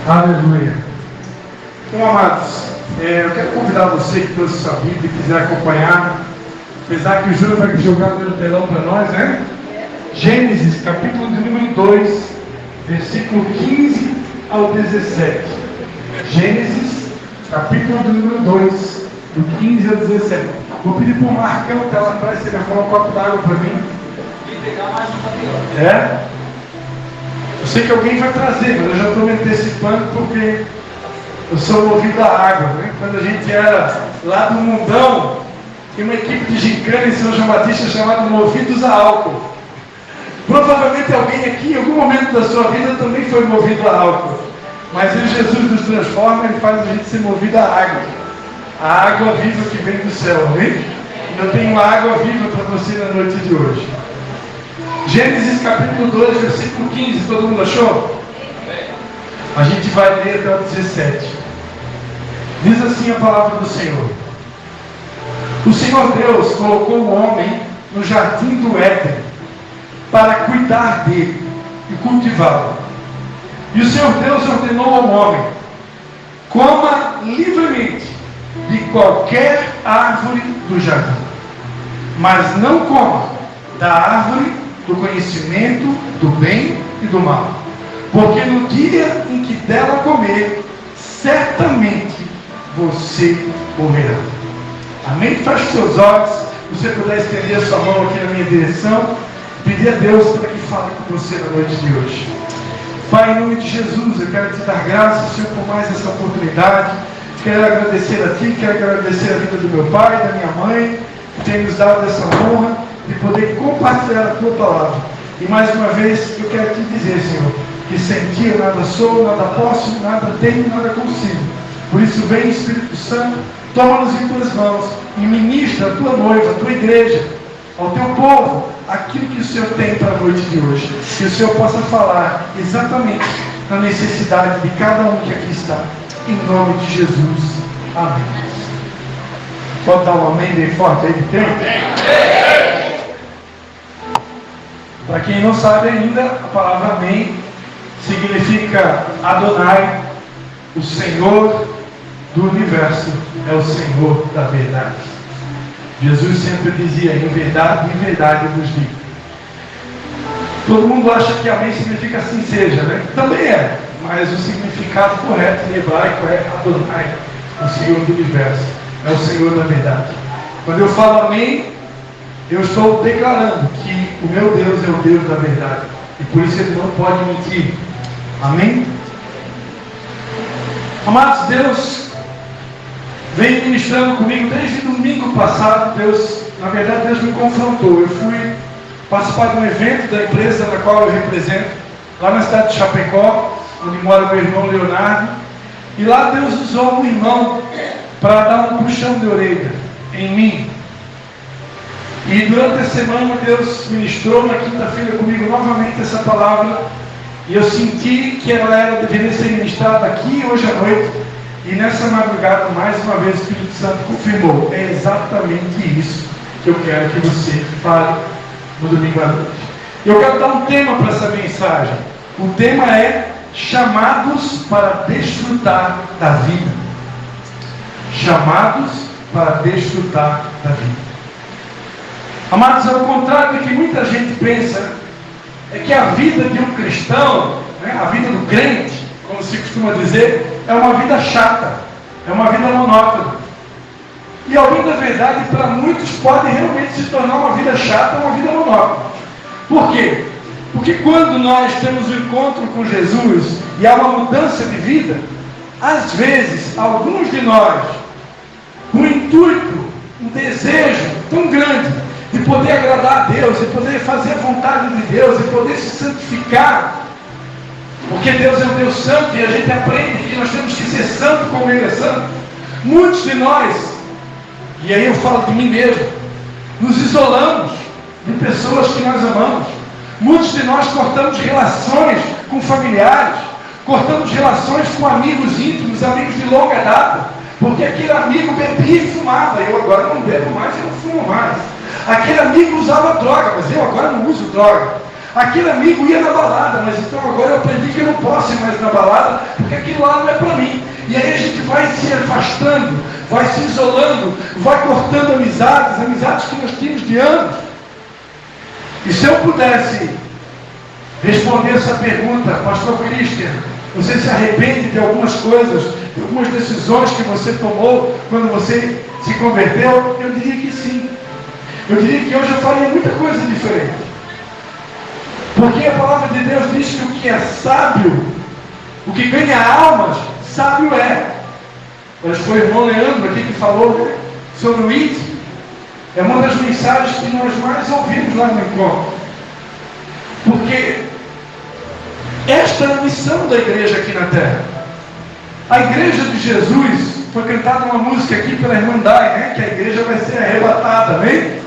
Aleluia. Então, amados, eu quero convidar você que trouxe sua Bíblia e quiser acompanhar, apesar que o Júlio vai jogar no telão para nós, né? Gênesis, capítulo de número 2, versículo 15 ao 17. Gênesis, capítulo de número 2, do 15 ao 17. Vou pedir para o Marcão que está lá atrás, você vai falar um copo d'água para mim. É? Eu sei que alguém vai trazer, mas eu já estou me antecipando porque eu sou movido à água, né? Quando a gente era lá do mundão, tinha uma equipe de gincana em São João Batista chamada Movidos a Álcool. Provavelmente alguém aqui, em algum momento da sua vida, também foi movido a álcool. Mas ele, Jesus, nos transforma, ele faz a gente ser movido à água. A água viva que vem do céu, amém? Eu tenho uma água viva para você na noite de hoje. Gênesis capítulo 2, versículo 15, todo mundo achou? A gente vai ler até o 17. Diz assim a palavra do Senhor. O Senhor Deus colocou o homem no jardim do Éden para cuidar dele e cultivá-lo. E o Senhor Deus ordenou ao homem: coma livremente de qualquer árvore do jardim, mas não coma da árvore do conhecimento do bem e do mal, porque no dia em que dela comer, certamente você morrerá. Amém? Feche seus olhos. Se você puder estender a sua mão aqui na minha direção, pedir a Deus para que fale com você na noite de hoje. Pai, em nome de Jesus, eu quero te dar graças, Senhor, por mais essa oportunidade. Quero agradecer a Ti, quero agradecer a vida do meu pai, da minha mãe, que tem nos dado essa honra de poder compartilhar a Tua palavra. E mais uma vez, eu quero te dizer, Senhor, que sem Ti eu nada sou, nada posso, nada tenho, nada consigo. Por isso, vem, Espírito Santo, toma-nos em Tuas mãos e ministra a Tua noiva, a Tua igreja, ao Teu povo, aquilo que o Senhor tem para a noite de hoje. Que o Senhor possa falar exatamente na necessidade de cada um que aqui está. Em nome de Jesus. Amém. Pode dar um amém bem forte aí de tempo? Para quem não sabe ainda, a palavra amém significa Adonai, o Senhor do universo, é o Senhor da verdade. Jesus sempre dizia: em verdade eu vos digo. Todo mundo acha que amém significa assim seja, né? Também é, mas o significado correto em hebraico é Adonai, o Senhor do universo, é o Senhor da verdade. Quando eu falo amém, eu estou declarando que o meu Deus é o Deus da verdade, e por isso Ele não pode mentir. Amém? Amados, Deus vem ministrando comigo desde domingo passado. Deus me confrontou. Eu fui participar de um evento da empresa na qual eu represento, lá na cidade de Chapecó, onde mora meu irmão Leonardo. E lá Deus usou um irmão para dar um puxão de orelha em mim. E durante a semana Deus ministrou na quinta-feira comigo novamente essa palavra. E eu senti que ela deveria ser ministrada aqui hoje à noite. E nessa madrugada, mais uma vez, o Espírito Santo confirmou: é exatamente isso que eu quero que você fale no domingo à noite. Eu quero dar um tema para essa mensagem. O tema é chamados para desfrutar da vida. Chamados para desfrutar da vida. Amados, ao contrário do que muita gente pensa, é que a vida de um cristão, né, a vida do crente, como se costuma dizer, é uma vida chata, é uma vida monótona. E a bem da verdade, para muitos, pode realmente se tornar uma vida chata, uma vida monótona. Por quê? Porque quando nós temos um encontro com Jesus e há uma mudança de vida, às vezes, alguns de nós, com um intuito, um desejo tão grande de poder agradar a Deus, de poder fazer a vontade de Deus, de poder se santificar, porque Deus é um Deus santo e a gente aprende que nós temos que ser santo como Ele é santo. Muitos de nós, e aí eu falo de mim mesmo, nos isolamos de pessoas que nós amamos. Muitos de nós cortamos relações com familiares, cortamos relações com amigos íntimos, amigos de longa data, porque aquele amigo bebia e fumava. Eu agora não bebo mais e não fumo mais. Aquele amigo usava droga, mas eu agora não uso droga. Aquele amigo ia na balada, mas então agora eu aprendi que eu não posso ir mais na balada, porque aquilo lá não é para mim. E aí a gente vai se afastando, vai se isolando, vai cortando amizades que nós tínhamos de anos. E se eu pudesse responder essa pergunta, Pastor Christian, você se arrepende de algumas coisas, de algumas decisões que você tomou quando você se converteu? Eu diria que sim. Eu diria que hoje eu faria muita coisa diferente. Porque a palavra de Deus diz que o que é sábio, o que ganha almas, sábio é. Mas foi o irmão Leandro aqui que falou, né, sobre o IT. É uma das mensagens que nós mais ouvimos lá no encontro. Porque esta é a missão da igreja aqui na terra. A igreja de Jesus, foi cantada uma música aqui pela irmã Dai, né, que a igreja vai ser arrebatada, amém?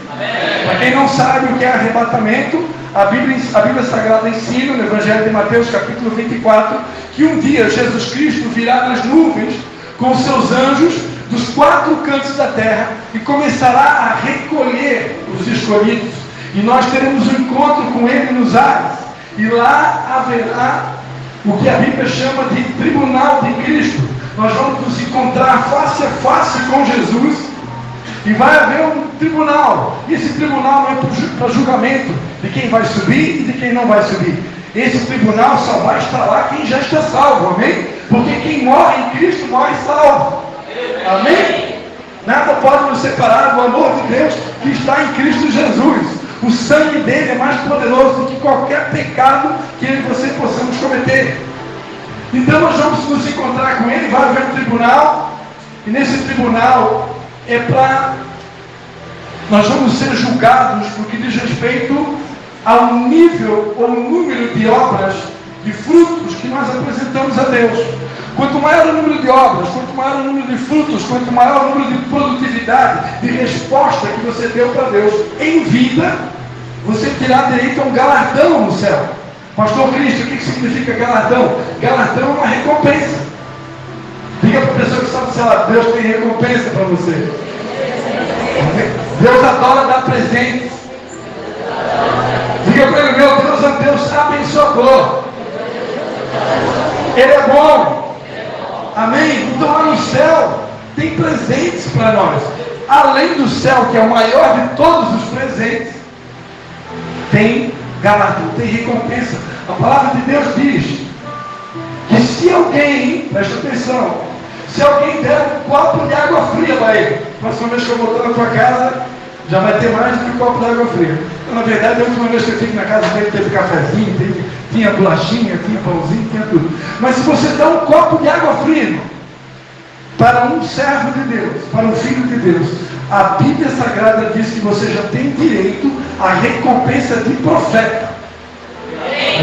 Para quem não sabe o que é arrebatamento, a Bíblia Sagrada ensina, no Evangelho de Mateus, capítulo 24, que um dia Jesus Cristo virá nas nuvens com seus anjos dos 4 cantos da terra e começará a recolher os escolhidos. E nós teremos um encontro com Ele nos ares. E lá haverá o que a Bíblia chama de tribunal de Cristo. Nós vamos nos encontrar face a face com Jesus. E vai haver um tribunal. E esse tribunal não é para julgamento de quem vai subir e de quem não vai subir. Esse tribunal só vai estar lá quem já está salvo, amém? Porque quem morre em Cristo morre salvo, amém? Nada pode nos separar do amor de Deus que está em Cristo Jesus. O sangue dele é mais poderoso do que qualquer pecado que ele e você possamos cometer. Então nós vamos nos encontrar com ele, vai haver um tribunal, e nesse tribunal é para nós vamos ser julgados no que diz respeito ao nível ou número de obras, de frutos que nós apresentamos a Deus. Quanto maior o número de obras, quanto maior o número de frutos, quanto maior o número de produtividade, de resposta que você deu para Deus em vida, você terá direito a um galardão no céu. Pastor Cristo, o que significa galardão? Galardão é uma recompensa. Diga para a pessoa que está do seu lado, Deus tem recompensa para você. Deus adora dar presentes. Diga para ele, meu Deus é um Deus abençoador. Ele é bom. Amém? Então lá no céu tem presentes para nós. Além do céu, que é o maior de todos os presentes, tem galardão, tem recompensa. A palavra de Deus diz que se alguém, presta atenção, se alguém der um copo de água fria para ele, próxima vez que eu voltar na tua casa, já vai ter mais do que um copo de água fria. Então, na verdade, a última vez que eu fico na casa dele, teve cafezinho, tinha bolachinha, tinha pãozinho, tinha tudo. Mas se você der um copo de água fria para um servo de Deus, para um filho de Deus, a Bíblia Sagrada diz que você já tem direito à recompensa de profeta.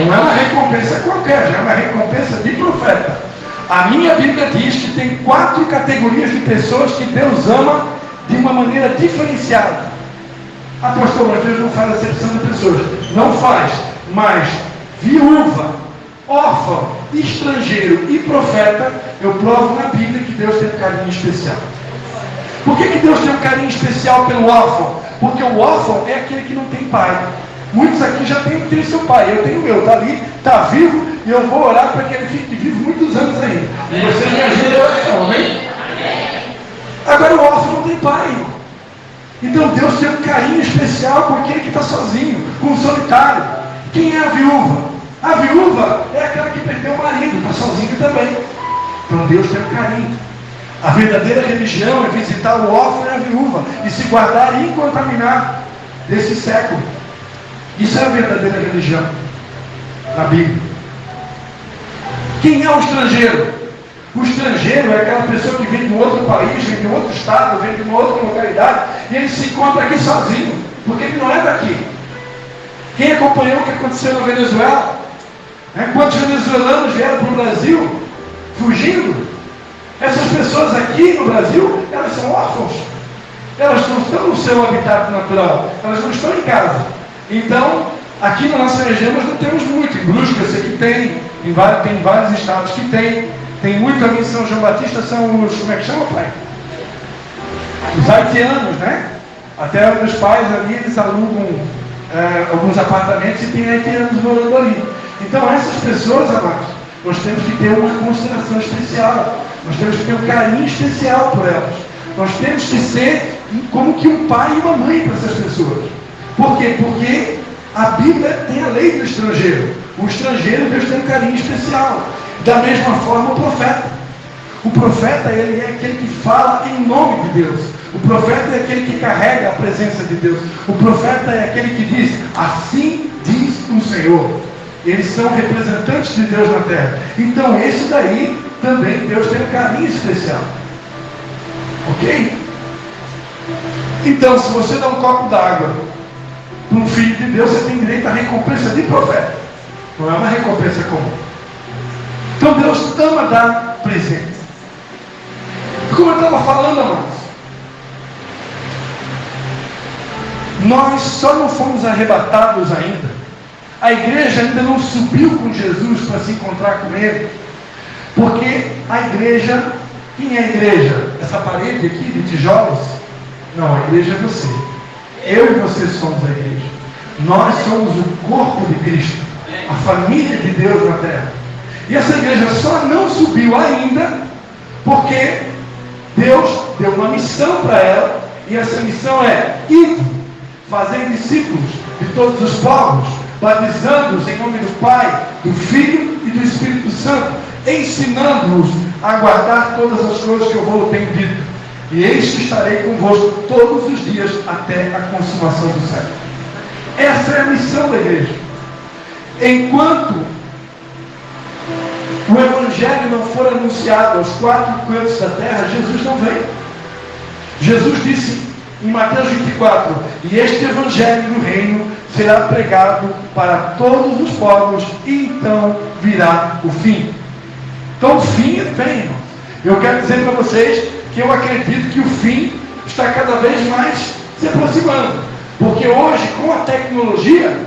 Não é uma recompensa qualquer, já é uma recompensa de profeta. A minha Bíblia diz que tem 4 categorias de pessoas que Deus ama de uma maneira diferenciada. Ah, pastor, mas Deus não faz acepção de pessoas. Não faz, mas viúva, órfão, estrangeiro e profeta, eu provo na Bíblia que Deus tem um carinho especial. Por que Deus tem um carinho especial pelo órfão? Porque o órfão é aquele que não tem pai. Muitos aqui já têm seu pai, eu tenho o meu, está ali, está vivo, e eu vou orar para que ele fique vivo muitos anos ainda. E vocês me ajudem a oração, amém? Agora o órfão não tem pai. Então Deus tem um carinho especial com aquele que está sozinho, com o solitário. Quem é a viúva? A viúva é aquela que perdeu o marido, está sozinha também. Então Deus tem um carinho. A verdadeira religião é visitar o órfão e a viúva e se guardar incontaminado desse século. Isso é a verdadeira religião na Bíblia. Quem é o estrangeiro? O estrangeiro é aquela pessoa que vem de um outro país, vem de um outro estado, vem de uma outra localidade, e ele se encontra aqui sozinho, porque ele não é daqui. Quem acompanhou o que aconteceu na Venezuela? Quantos venezuelanos vieram para o Brasil fugindo? Essas pessoas aqui no Brasil, elas são órfãos. Elas não estão no seu habitat natural, elas não estão em casa. Então, aqui na nossa região nós não temos muito. Em Brusque eu sei que tem vários estados que tem muito ali em São João Batista, são os, como é que chama, pai? Os haitianos, né? Até os pais ali, eles alugam alguns apartamentos e tem haitianos morando ali. Então essas pessoas, amados, nós temos que ter uma consideração especial, nós temos que ter um carinho especial por elas, nós temos que ser como que um pai e uma mãe para essas pessoas. Por quê? Porque a Bíblia tem a lei do estrangeiro. O estrangeiro, Deus tem um carinho especial. Da mesma forma, o profeta. O profeta, ele é aquele que fala em nome de Deus. O profeta é aquele que carrega a presença de Deus. O profeta é aquele que diz, assim diz o Senhor. Eles são representantes de Deus na terra. Então, esse daí também Deus tem um carinho especial. Ok? Então, se você dá um copo d'água para um filho de Deus, você tem direito à recompensa de profeta. Não é uma recompensa comum. Então, Deus ama dar presente. Como eu estava falando, amados, nós só não fomos arrebatados ainda. A igreja ainda não subiu com Jesus para se encontrar com Ele. Porque a igreja, quem é a igreja? Essa parede aqui de tijolos? Não, a igreja é você. Eu e você somos a igreja. Nós somos o corpo de Cristo, a família de Deus na terra. E essa igreja só não subiu ainda porque Deus deu uma missão para ela. E essa missão é ir fazer discípulos de todos os povos, batizando-os em nome do Pai, do Filho e do Espírito Santo, ensinando-os a guardar todas as coisas que eu vou tenho dito. E eis que estarei convosco todos os dias até a consumação do século. Essa é a missão da igreja. Enquanto o Evangelho não for anunciado aos quatro cantos da terra, Jesus não vem. Jesus disse em Mateus 24, e este Evangelho do reino será pregado para todos os povos, e então virá o fim. Então o fim vem, irmãos. Eu quero dizer para vocês que eu acredito que o fim está cada vez mais se aproximando. Porque hoje, com a tecnologia,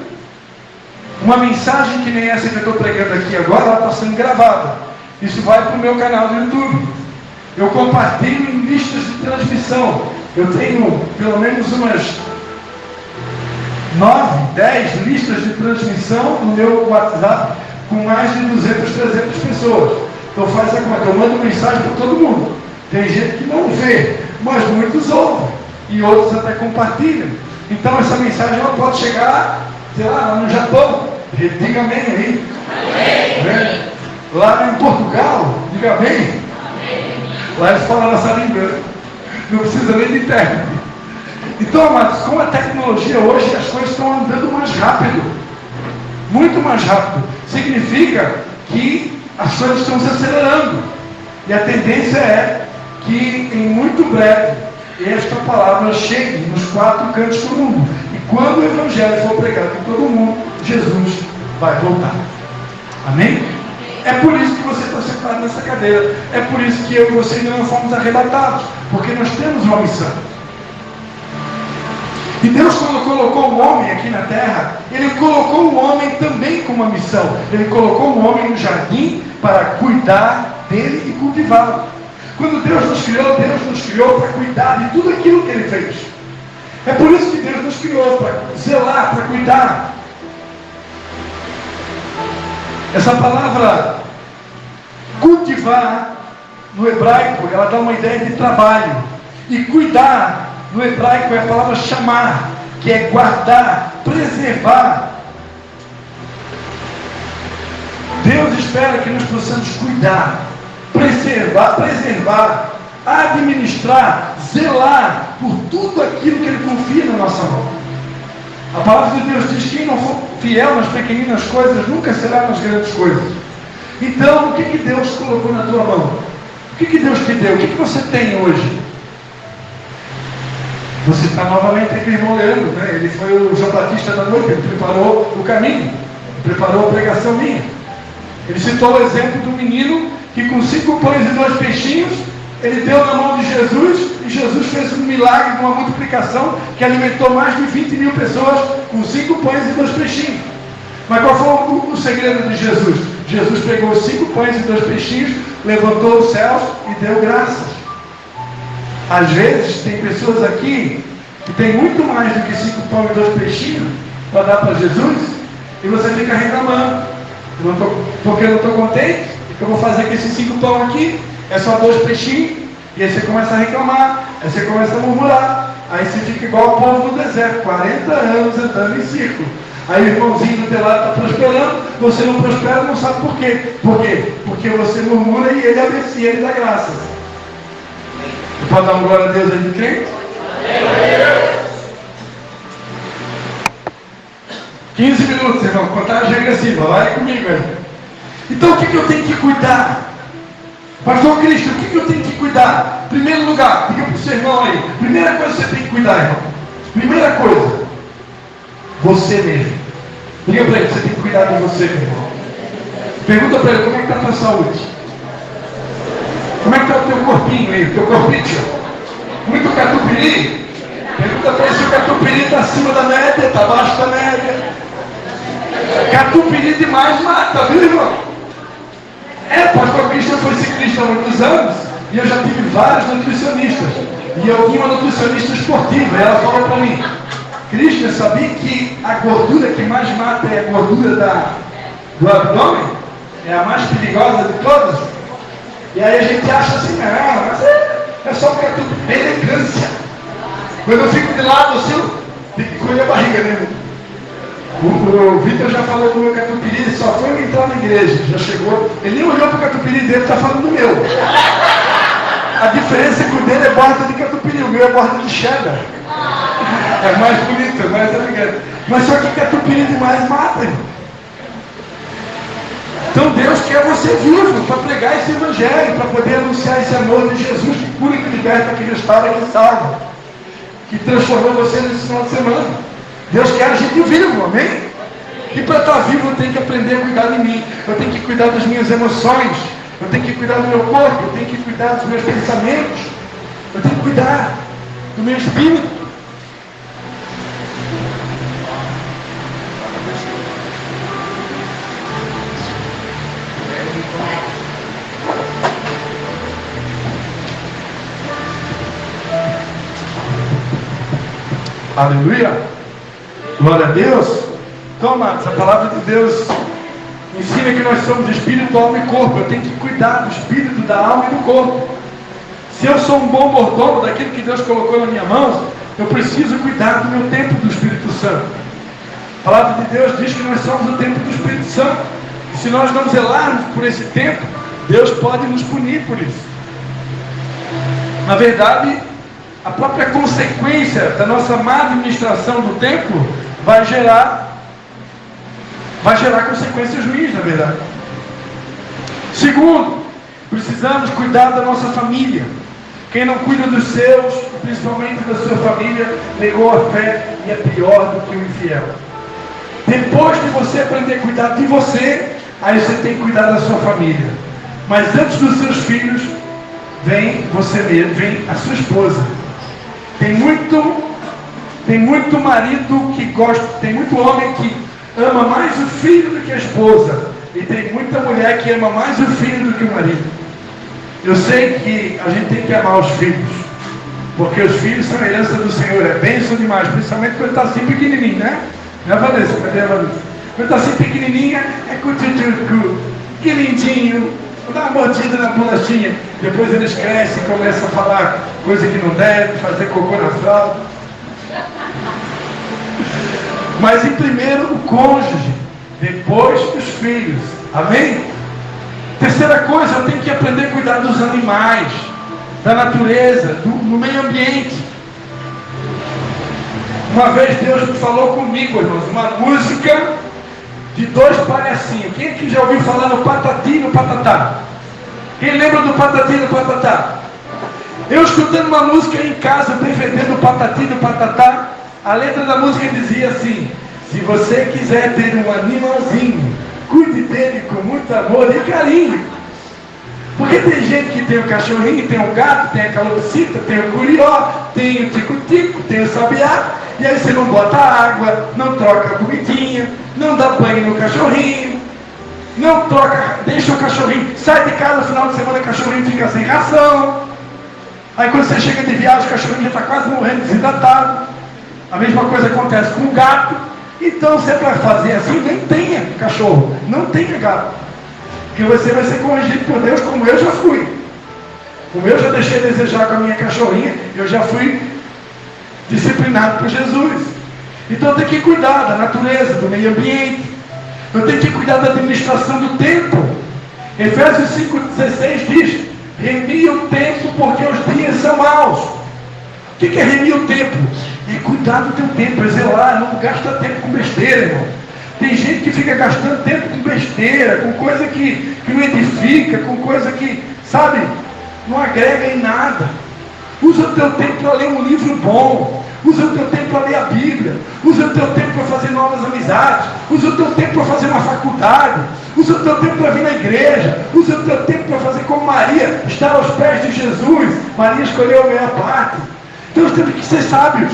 uma mensagem que nem essa que eu estou pregando aqui agora, ela está sendo gravada. Isso vai para o meu canal do YouTube. Eu compartilho em listas de transmissão. Eu tenho pelo menos umas 9, 10 listas de transmissão no meu WhatsApp com mais de 200, 300 pessoas. Então faz a conta, eu mando mensagem para todo mundo. Tem gente que não vê, mas muitos ouvem. E outros até compartilham. Então essa mensagem ela pode chegar, sei lá no Japão. Diga amém aí. Amém. Lá em Portugal, diga amém. Amém. Lá eles falam a nossa língua. Não precisa nem de intérprete. Então, amados, com a tecnologia hoje as coisas estão andando mais rápido. Muito mais rápido. Significa que as coisas estão se acelerando. E a tendência é que em muito breve esta palavra chegue nos quatro cantos do mundo. E quando o Evangelho for pregado em todo mundo, Jesus vai voltar. Amém? É por isso que você está sentado nessa cadeira. É por isso que eu e você ainda não fomos arrebatados. Porque nós temos uma missão. E Deus, quando colocou o homem aqui na terra, Ele colocou o homem também com uma missão. Ele colocou o homem no jardim para cuidar dele e cultivá-lo. Quando Deus nos criou para cuidar de tudo aquilo que Ele fez. É por isso que Deus nos criou, para zelar, para cuidar. Essa palavra cultivar no hebraico, ela dá uma ideia de trabalho. E cuidar no hebraico é a palavra chamar, que é guardar, preservar. Deus espera que nós possamos cuidar, preservar, administrar, zelar por tudo aquilo que Ele confia na nossa mão. A palavra de Deus diz que quem não for fiel nas pequeninas coisas nunca será nas grandes coisas. Então, o que Deus colocou na tua mão? O que Deus te deu? O que você tem hoje? Você está novamente aqui, irmão Leandro, né? Ele foi o João Batista da noite, ele preparou o caminho, preparou a pregação minha. Ele citou o exemplo do menino que com 5 pães e 2 peixinhos, ele deu na mão de Jesus, e Jesus fez um milagre de uma multiplicação que alimentou mais de 20 mil pessoas com 5 pães e 2 peixinhos. Mas qual foi o segredo de Jesus? Jesus pegou os 5 pães e 2 peixinhos, levantou os céus e deu graças. Às vezes tem pessoas aqui que tem muito mais do que 5 pães e 2 peixinhos para dar para Jesus, e você fica reclamando. Porque eu não estou contente, o que eu vou fazer com esses 5 pão aqui? É só 2 peixinhos, e aí você começa a reclamar, aí você começa a murmurar, aí você fica igual o povo do deserto, 40 anos andando em círculo. Aí o irmãozinho do teu lado está prosperando, você não prospera, não sabe por quê. Por quê? Porque você murmura e ele abençoa, ele dá graças. Você pode dar uma glória a Deus aí de crente? 15 minutos, irmão, contagem regressiva, vai comigo aí. Então o que eu tenho que cuidar? Pastor Cristo, o que eu tenho que cuidar? Primeiro lugar, diga para o seu irmão aí, primeira coisa que você tem que cuidar, irmão. Primeira coisa, você mesmo. Diga para ele, você tem que cuidar de você, meu irmão. Pergunta para ele, como é que está a tua saúde? Como é que está o teu corpinho aí, o teu corpinho? Muito catupiry? Pergunta para ele se o catupiry está acima da média, está abaixo da média. Catupiry demais mata, viu, irmão? Pastor Cristo foi ciclista há muitos anos e eu já tive vários nutricionistas. E eu tinha uma nutricionista esportiva e ela falou para mim, Cristo, eu sabia que a gordura que mais mata é a gordura do abdômen? É a mais perigosa de todas? E aí a gente acha assim, não, mas é só porque é elegância. Quando eu fico de lado assim, eu tenho que colher a barriga dele. O Vitor já falou do meu catupiry, ele só foi entrar na igreja, já chegou, ele nem olhou para o catupiry dele, está falando do meu. A diferença é que o dele é borda de catupiry, o meu é borda de cheddar. É mais bonito, é mais elegante. Mas só que catupiry demais mata, irmão. Então Deus quer você vivo para pregar esse evangelho, para poder anunciar esse amor de Jesus que cura, que liberta, que restaura, que salva, que transformou você nesse final de semana. Deus quer a gente vivo, amém? E para estar vivo eu tenho que aprender a cuidar de mim, eu tenho que cuidar das minhas emoções, eu tenho que cuidar do meu corpo, eu tenho que cuidar dos meus pensamentos, eu tenho que cuidar do meu espírito. Aleluia! Glória a Deus! Então, amados, a palavra de Deus ensina que nós somos espírito, alma e corpo. Eu tenho que cuidar do espírito, da alma e do corpo. Se eu sou um bom mordomo daquilo que Deus colocou na minha mão, eu preciso cuidar do meu templo do Espírito Santo. A palavra de Deus diz que nós somos o templo do Espírito Santo. E se nós não zelarmos por esse templo, Deus pode nos punir por isso. Na verdade, a própria consequência da nossa má administração do templo vai gerar consequências ruins, na verdade. Segundo, precisamos cuidar da nossa família. Quem não cuida dos seus, principalmente da sua família, negou a fé e é pior do que o infiel. Depois de você aprender a cuidar de você, aí você tem que cuidar da sua família. Mas antes dos seus filhos, vem você mesmo, vem a sua esposa. Tem muito marido que gosta, tem muito homem que ama mais o filho do que a esposa. E tem muita mulher que ama mais o filho do que o marido. Eu sei que a gente tem que amar os filhos, porque os filhos são a herança do Senhor, é bênção demais, principalmente quando está assim pequenininho, né? Não é, Vanessa? Cadê a Vanessa? Quando está assim pequenininha, é cututucu, que lindinho, dá uma mordida na bolachinha, depois eles crescem e começam a falar coisa que não deve, fazer cocô na fralda. Mas em primeiro o cônjuge, depois os filhos, amém? Terceira coisa, eu tenho que aprender a cuidar dos animais, da natureza, do meio ambiente. Uma vez Deus falou comigo, irmãos, uma música de 2 palhacinhos. Quem aqui já ouviu falar no Patati e no Patatá? Quem lembra do Patati e do Patatá? Eu escutando uma música em casa, defendendo o Patati e do Patatá, a letra da música dizia assim: se você quiser ter um animalzinho, cuide dele com muito amor e carinho. Porque tem gente que tem o cachorrinho, tem o gato, tem a calopsita, tem o curió, tem o tico-tico, tem o sabiá, e aí você não bota água, não troca a comidinha, não dá banho no cachorrinho, não troca, deixa o cachorrinho, sai de casa no final de semana, o cachorrinho fica sem ração. Aí quando você chega de viagem, o cachorrinho já está quase morrendo, desidratado. A mesma coisa acontece com o gato. Então, se é para fazer assim, nem tenha cachorro, não tenha gato. Porque você vai ser corrigido por Deus, como eu já fui. Como eu já deixei a desejar com a minha cachorrinha, eu já fui disciplinado por Jesus. Então eu tenho que cuidar da natureza, do meio ambiente. Eu tenho que cuidar da administração do tempo. Efésios 5,16 diz: remia o tempo porque os dias são maus. O que é remir o tempo? É cuidar do teu tempo, é zelar, não gasta tempo com besteira, irmão. Tem gente que fica gastando tempo com besteira, com coisa que não edifica, com coisa que, sabe, não agrega em nada. Usa o teu tempo para ler um livro bom. Usa o teu tempo para ler a Bíblia. Usa o teu tempo para fazer novas amizades. Usa o teu tempo para fazer uma faculdade. Usa o teu tempo para vir na igreja. Usa o teu tempo para fazer como Maria, estar aos pés de Jesus. Maria escolheu a melhor parte. Então nós temos que ser sábios.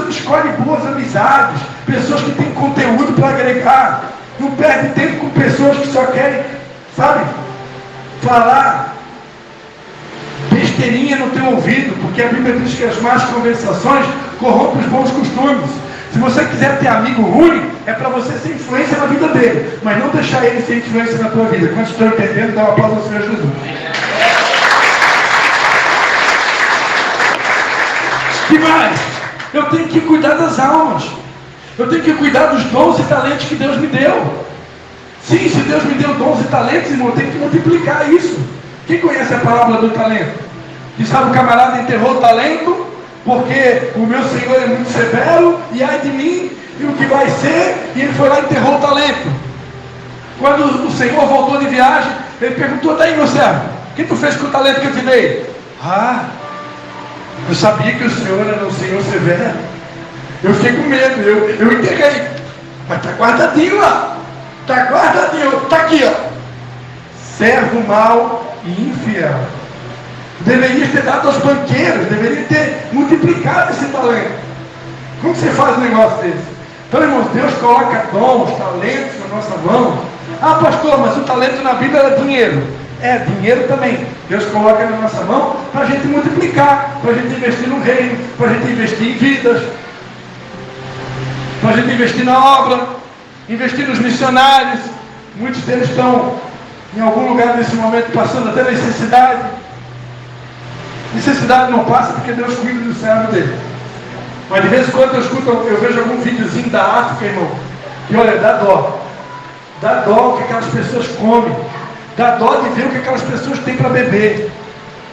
Escolhe boas amizades, pessoas que têm conteúdo para agregar. Não perde tempo com pessoas que só querem, sabe, falar besteirinha no teu ouvido, porque a Bíblia diz que as más conversações corrompem os bons costumes. Se você quiser ter amigo ruim, é para você ser influência na vida dele, mas não deixar ele ser influência na tua vida. Quando estou entendendo, dá uma pausa ao Senhor Jesus. Que mais? Eu tenho que cuidar das almas. Eu tenho que cuidar dos dons e talentos que Deus me deu. Sim, se Deus me deu dons e talentos, irmão, eu tenho que multiplicar isso. Quem conhece a parábola do talento? Que sabe, o camarada enterrou o talento, porque o meu Senhor é muito severo, e ai de mim, e o que vai ser, e ele foi lá e enterrou o talento. Quando o Senhor voltou de viagem, ele perguntou: daí, meu servo, o que tu fez com o talento que eu te dei? Eu sabia que o Senhor era um Senhor severo. Eu fiquei com medo, eu entreguei. Mas está guardadinho lá. Está guardadinho. Está aqui, ó. Servo mau e infiel. Deveria ter dado aos banqueiros. Deveria ter multiplicado esse talento. Como você faz um negócio desse? Então, irmãos, Deus coloca dons, talentos na nossa mão. Pastor, mas o talento na Bíblia era dinheiro. Dinheiro também. Deus coloca na nossa mão para a gente multiplicar, para a gente investir no reino, para a gente investir em vidas, para a gente investir na obra, investir nos missionários. Muitos deles estão em algum lugar nesse momento passando até necessidade. Necessidade não passa porque Deus cuida do servo dele. Mas de vez em quando eu vejo algum videozinho da África, irmão, que olha, dá dó. Dá dó o que aquelas pessoas comem. Dá dó de ver o que aquelas pessoas têm para beber.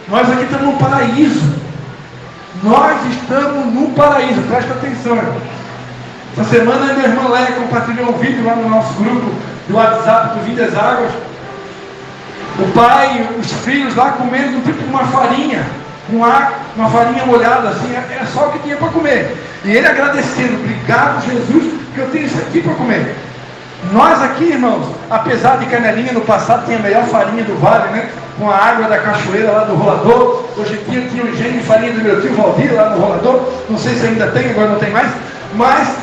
Nós aqui estamos no paraíso. Nós estamos no paraíso. Presta atenção, irmão. Essa semana a minha irmã Léia compartilhou um vídeo lá no nosso grupo do WhatsApp do Vidas Águas. O pai e os filhos lá comendo tipo uma farinha, uma farinha molhada assim, é só o que tinha para comer. E ele agradecendo: obrigado, Jesus, que eu tenho isso aqui para comer. Nós aqui, irmãos, apesar de Canelinha no passado tinha a melhor farinha do vale, né? Com a água da cachoeira lá do Rolador. Hoje em dia tinha o engenho de farinha do meu tio Valdir lá no Rolador. Não sei se ainda tem, agora não tem mais. Mas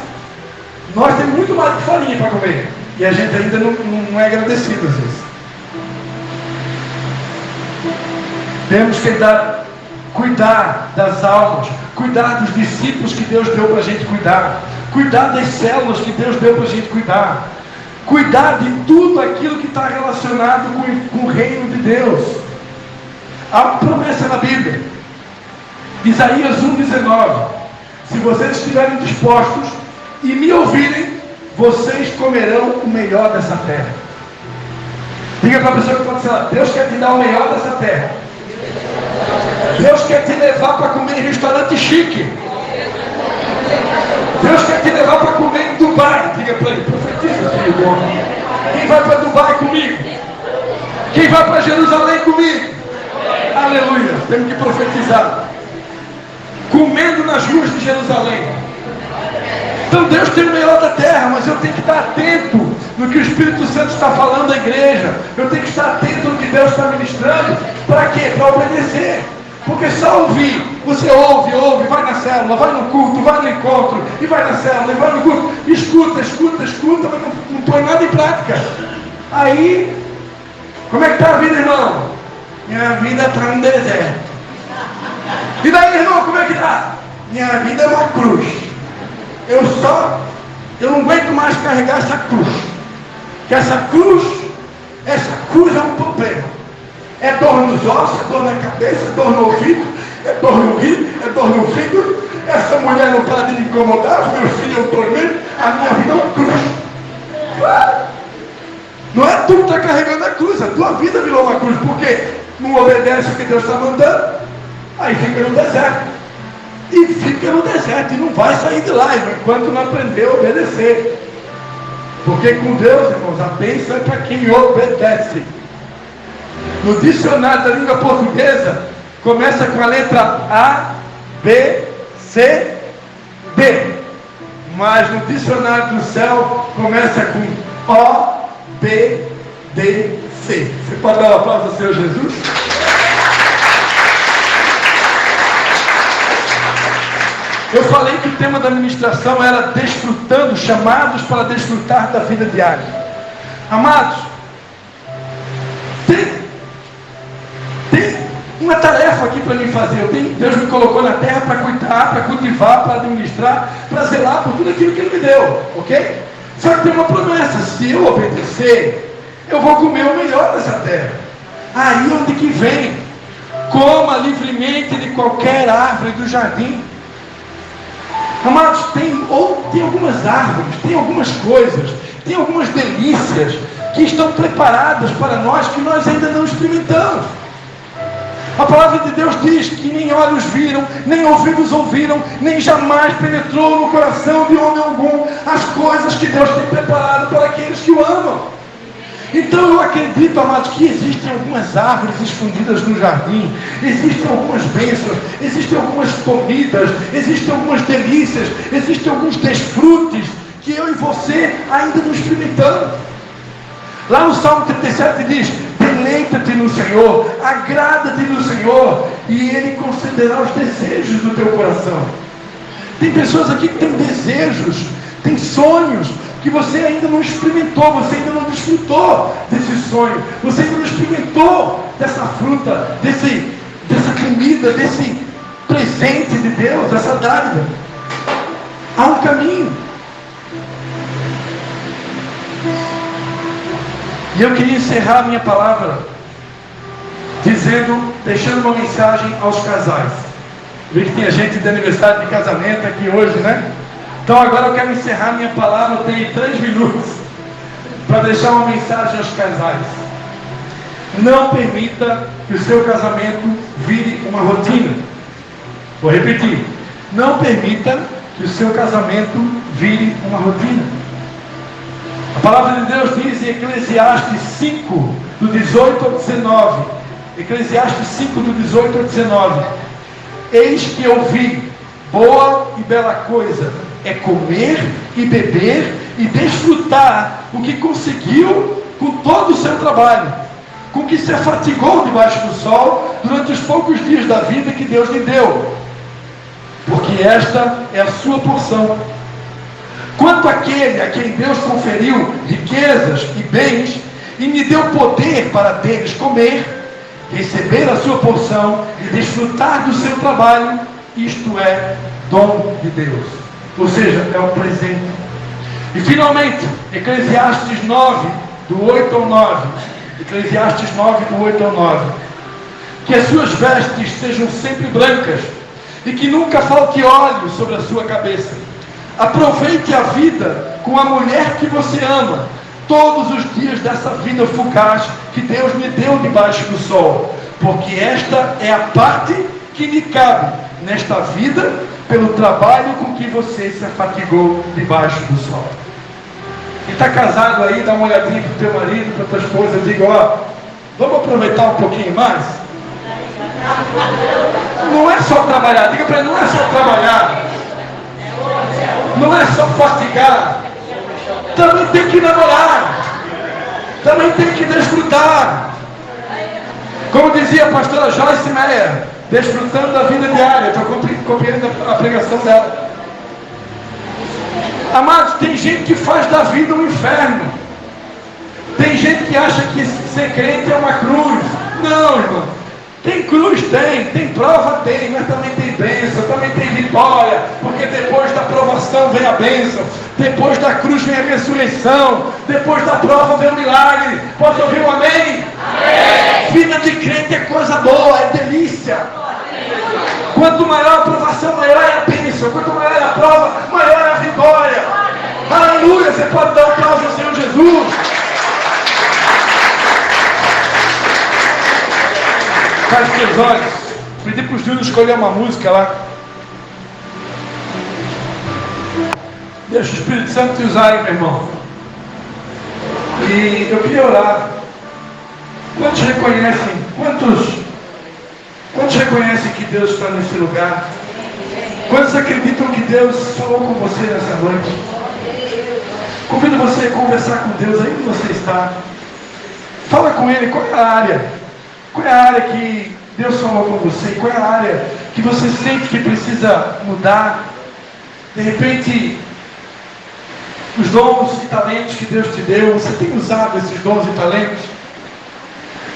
nós temos muito mais de farinha para comer. E a gente ainda não é agradecido às vezes. Temos que cuidar das almas, cuidar dos discípulos que Deus deu para a gente cuidar das células que Deus deu para a gente cuidar de tudo aquilo que está relacionado com o reino de Deus. Há uma promessa na Bíblia, Isaías 1,19: se vocês estiverem dispostos e me ouvirem, vocês comerão o melhor dessa terra. Diga para a pessoa que pode falar: Deus quer te dar o melhor dessa terra. Deus quer te levar para comer em restaurante chique. Deus quer te levar para comer em Dubai. Diga para ele: profetiza, filho do homem. Quem vai para Dubai comigo? Quem vai para Jerusalém comigo? Aleluia, temos que profetizar. Comendo nas ruas de Jerusalém. Então Deus tem o melhor da terra, mas eu tenho que estar atento no que o Espírito Santo está falando à igreja. Eu tenho que estar atento no que Deus está ministrando. Para quê? Para obedecer. Porque só ouvir, você ouve, vai na célula, vai no culto, vai no encontro, e vai na célula, e vai no culto, escuta, mas não põe nada em prática. Aí, como é que está a vida, irmão? Minha vida está um deserto. E daí, irmão, como é que está? Minha vida é uma cruz. Eu só Eu não aguento mais carregar essa cruz. Que essa cruz é um problema. É dor nos ossos, é dor na cabeça, é dor no ouvido, é dor no rim, é dor no fígado. Essa mulher não para de me incomodar, os meus filhos eu tormento, a minha vida é uma cruz. Não é tu que está carregando a cruz, a tua vida virou uma cruz, porque não obedece o que Deus está mandando, aí fica no deserto. E fica no deserto, e não vai sair de lá, enquanto não aprender a obedecer. Porque com Deus, irmãos, a bênção é para quem obedece. No dicionário da língua portuguesa, começa com a letra A, B, C, D. Mas no dicionário do céu, começa com O, B, D, C. Você pode dar um aplauso ao Senhor Jesus? Eu falei que o tema da administração era desfrutando, chamados para desfrutar da vida diária. Amados, tem uma tarefa aqui para mim fazer. Deus me colocou na terra para cuidar, para cultivar, para administrar, para zelar por tudo aquilo que Ele me deu, ok? Só que tem uma promessa: se eu obedecer, eu vou comer o melhor dessa terra. Aí onde que vem? Coma livremente de qualquer árvore do jardim. Amados, tem algumas árvores, tem algumas coisas, tem algumas delícias que estão preparadas para nós, que nós ainda não experimentamos. A palavra de Deus diz que nem olhos viram, nem ouvidos ouviram, nem jamais penetrou no coração de homem algum as coisas que Deus tem preparado para aqueles que o amam. Então eu acredito, amados, que existem algumas árvores escondidas no jardim, existem algumas bênçãos, existem algumas comidas, existem algumas delícias, existem alguns desfrutes que eu e você ainda não experimentamos. Lá no Salmo 37 diz: deleita-te no Senhor, agrada-te no Senhor, e Ele concederá os desejos do teu coração. Tem pessoas aqui que têm desejos, têm sonhos, que você ainda não experimentou, você ainda não desfrutou desse sonho, você ainda não experimentou dessa fruta, dessa comida, desse presente de Deus, dessa dádiva. Há um caminho. E eu queria encerrar a minha palavra deixando uma mensagem aos casais. Vi que tinha gente de aniversário de casamento aqui hoje, né? Então agora eu quero encerrar minha palavra. Eu tenho 3 minutos para deixar uma mensagem aos casais. Não permita que o seu casamento vire uma rotina. Vou repetir: não permita que o seu casamento vire uma rotina. A palavra de Deus diz em Eclesiastes 5, do 18 ao 19. Eclesiastes 5, do 18 ao 19. Eis que eu vi boa e bela coisa é comer e beber e desfrutar o que conseguiu com todo o seu trabalho, com que se fatigou debaixo do sol durante os poucos dias da vida que Deus lhe deu, porque esta é a sua porção. Quanto àquele a quem Deus conferiu riquezas e bens e me deu poder para deles comer, receber a sua porção e desfrutar do seu trabalho, isto é dom de Deus, ou seja, é um presente. E finalmente, Eclesiastes 9, do 8 ao 9. Eclesiastes 9, do 8 ao 9. Que as suas vestes sejam sempre brancas e que nunca falte óleo sobre a sua cabeça. Aproveite a vida com a mulher que você ama, todos os dias dessa vida fugaz que Deus lhe deu debaixo do sol, porque esta é a parte que lhe cabe nesta vida, pelo trabalho com que você se afatigou debaixo do sol. Quem está casado aí, dá uma olhadinha para o teu marido, para a tua esposa, diga: ó, vamos aproveitar um pouquinho mais? Não é só trabalhar, diga para ele: não é só trabalhar, não é só fatigar, também tem que namorar, também tem que desfrutar. Como dizia a pastora Joyce Meyer, desfrutando da vida diária. Estou compreendendo a pregação dela. Amados, tem gente que faz da vida um inferno. Tem gente que acha que ser crente é uma cruz. Não, irmão. Tem cruz, tem prova, tem, mas também tem bênção, também tem vitória, porque depois da provação vem a bênção. Depois da cruz vem a ressurreição. Depois da prova vem o milagre. Pode ouvir um amém? Amém. Vida de crente é coisa boa, é delícia. Quanto maior a provação, maior é a bênção. Quanto maior é a prova, maior é a vitória. Aleluia. Você pode dar um aplauso ao Senhor Jesus. Feche seus olhos. Pedi para o Júnior escolher uma música lá. Deixa o Espírito Santo te usar aí, meu irmão. E eu queria orar. Quantos reconhecem que Deus está nesse lugar? Quantos acreditam que Deus falou com você nessa noite? Convido você a conversar com Deus aí onde você está. Fala com Ele, qual é a área? Qual é a área que Deus falou com você? Qual é a área que você sente que precisa mudar? De repente, os dons e talentos que Deus te deu, você tem usado esses dons e talentos?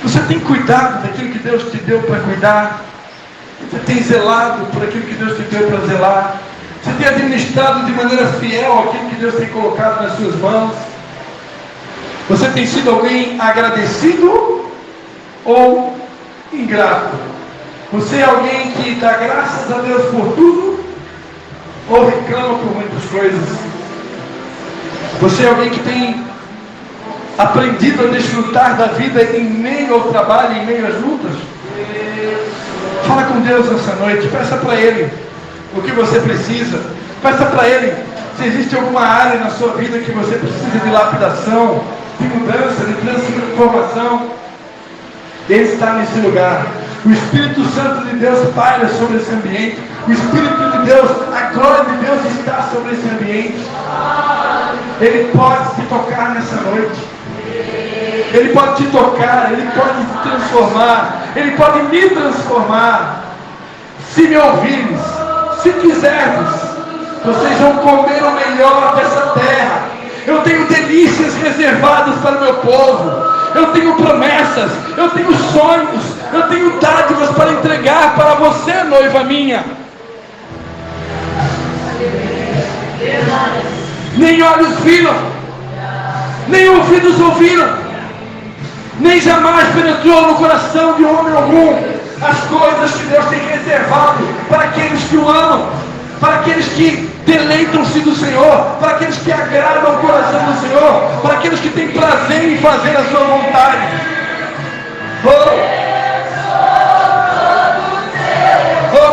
Você tem cuidado daquilo que Deus te deu para cuidar? Você tem zelado por aquilo que Deus te deu para zelar? Você tem administrado de maneira fiel aquilo que Deus tem colocado nas suas mãos? Você tem sido alguém agradecido ou ingrato? Você é alguém que dá graças a Deus por tudo ou reclama por muitas coisas? Você é alguém que tem aprendido a desfrutar da vida em meio ao trabalho, em meio às lutas? Fala com Deus essa noite, peça para Ele o que você precisa. Peça para Ele se existe alguma área na sua vida que você precisa de lapidação, de mudança, de transformação. Ele está nesse lugar. O Espírito Santo de Deus paira sobre esse ambiente. O Espírito de Deus, a glória de Deus está sobre esse ambiente. Ele pode te tocar nessa noite. Ele pode te tocar, Ele pode te transformar, Ele pode me transformar. Se me ouvires, se quiserdes, vocês vão comer o melhor dessa terra. Eu tenho delícias reservadas para o meu povo. Eu tenho promessas, eu tenho sonhos, eu tenho dádivas para entregar para você, noiva minha. Nem olhos viram, nem ouvidos ouviram, nem jamais penetrou no coração de homem algum as coisas que Deus tem reservado para aqueles que o amam, para aqueles que deleitam-se do Senhor, para aqueles que agradam o coração do Senhor, para aqueles que têm prazer em fazer a sua vontade.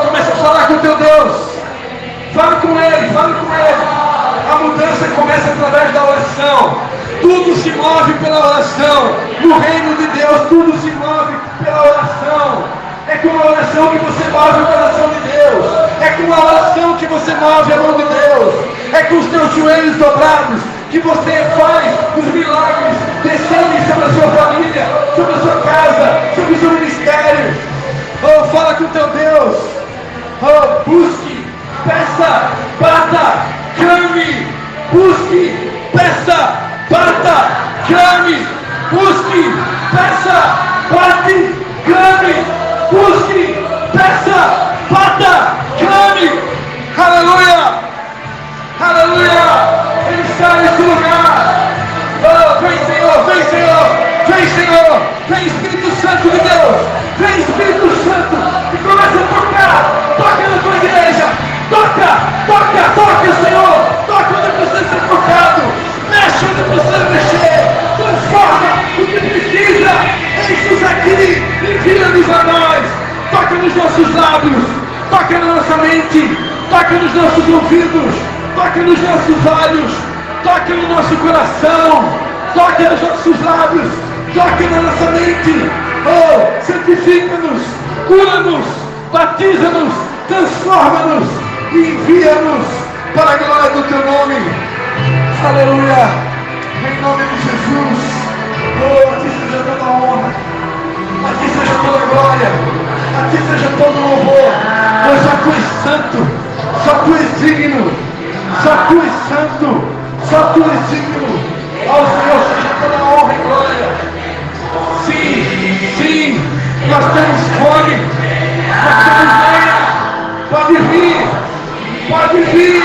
Começa a falar com o teu Deus. Fale com Ele, fale com Ele. A mudança começa através da oração. Tudo se move pela oração. No reino de Deus, tudo se move pela oração. É com a oração que você move o coração de Deus. É com a oração que você move a mão de Deus. É com os teus joelhos dobrados que você faz os milagres descerem sobre a sua família, sobre a sua casa, sobre o seu ministério. Fala com o teu Deus. Busque, peça, bata, clame. Busque, peça, bata, clame. Busque, peça, bate, clame. Busque, peça, bata, clame. Aleluia, aleluia. Ele está nesse lugar. Vem Senhor, vem Senhor, vem Senhor, vem Espírito Santo de Deus, vem Espírito Santo e começa a tocar. Toca na tua igreja, toca Senhor, toca onde precisa ser tocado, mexe onde precisa mexer, transforma o que precisa. Enche-nos aqui, envia-nos a nós. Toca nos nossos lábios, toca na nossa mente, toca nos nossos ouvidos, toca nos nossos olhos, toca no nosso coração, toca nos nossos lábios, toca na nossa mente. Santifica-nos, cura-nos, batiza-nos, transforma-nos e envia-nos para a glória do teu nome. Aleluia, em nome de Jesus. A ti seja toda a honra, a ti seja toda a glória, a ti seja todo o louvor. Pois só tu és santo, só tu és digno, só tu és santo, só tu és digno. Ao Senhor seja toda a honra e glória. Sim, nós temos fome, nós temos lenha. Pode vir,